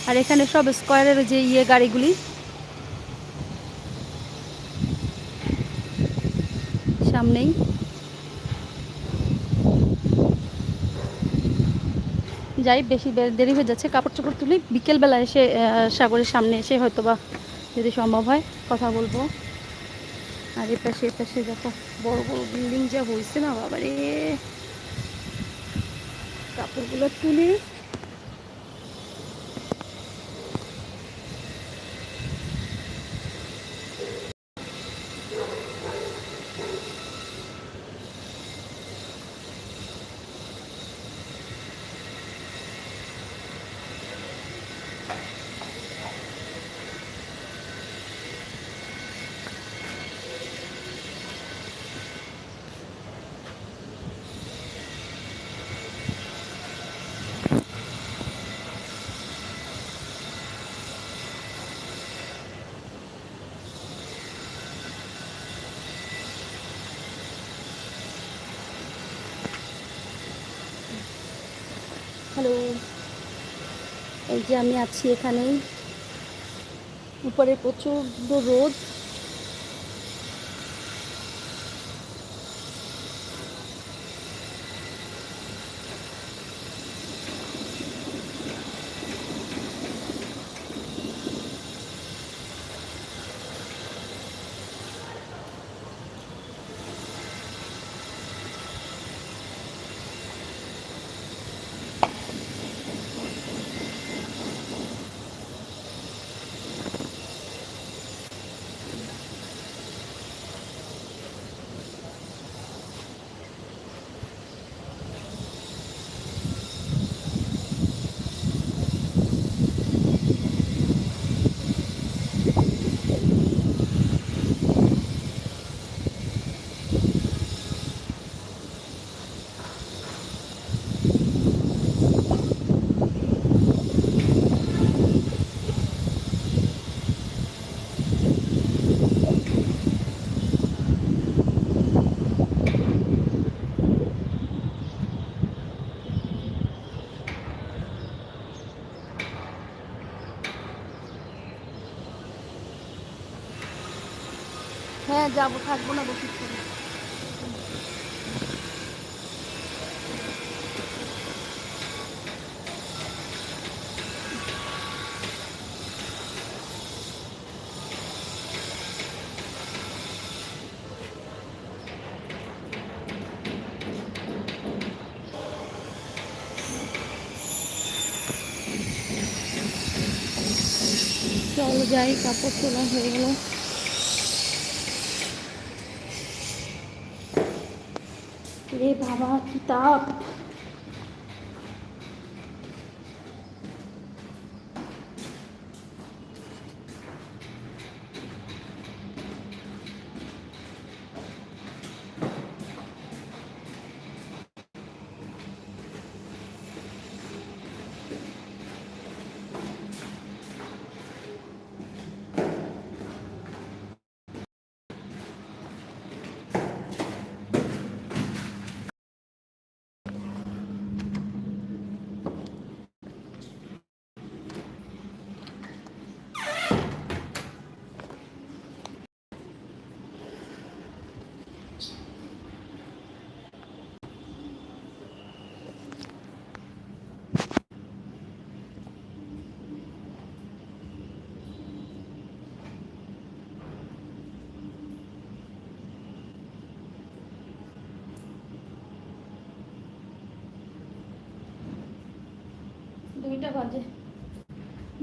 আর এখানে সব স্কয়ারের যে গাড়িগুলি সামনেই। যাই, বেশি দেরি হয়ে যাচ্ছে, কাপড় চোপড় তুলি, বিকেলবেলা এসে সাগরের সামনে এসে হয়তো বা যদি সম্ভব হয় কথা বলবো। আর এপাশে দেখো বড় বড় বিল্ডিং যা হয়েছে না বাবারে, কাপড়গুলো তুলে হ্যালো, এই যে আমি আছি এখানেই, উপরে প্রচুর রোদ। হ্যাঁ যাবো, থাকবো না বসে থাকবো। চলো যাই, কাপড় তোলা হয়ে গেল। রে বাবা কি তাপ!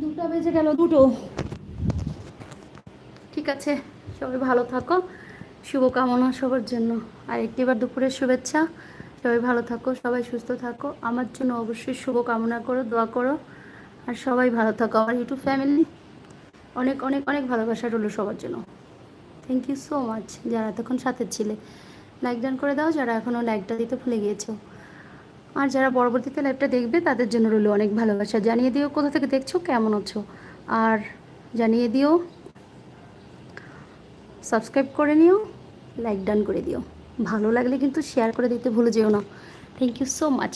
দুটা বেজে গেল, দুটো। ঠিক আছে, সবাই ভালো থাকো, শুভকামনা সবার জন্য। আর একটিবার দুপুরের শুভেচ্ছা। সবাই ভালো থাকো, সবাই সুস্থ থাকো, আমার জন্য অবশ্যই শুভকামনা করো, দোয়া করো। আর সবাই ভালো থাকো, আমার ইউটিউব ফ্যামিলি অনেক অনেক অনেক ভালোবাসা রইল সবার জন্য। থ্যাংক ইউ সো মাচ যারা এতক্ষণ সাথে ছিলে। লাইক ডান করে দাও যারা এখনও লাইকটা দিতে ভুলে গিয়েছো। আর যারা পরবর্তীতে লাইভটা দেখবে তাদের জন্য রইল অনেক ভালোবাসা। জানিয়ে দিও কোথা থেকে দেখছো, কেমন আছো। আর জানিয়ে দিও, সাবস্ক্রাইব করে নিও, লাইক ডান করে দিও। ভালো লাগলে কিন্তু শেয়ার করে দিতে ভুলে যেও না। Thank you so much.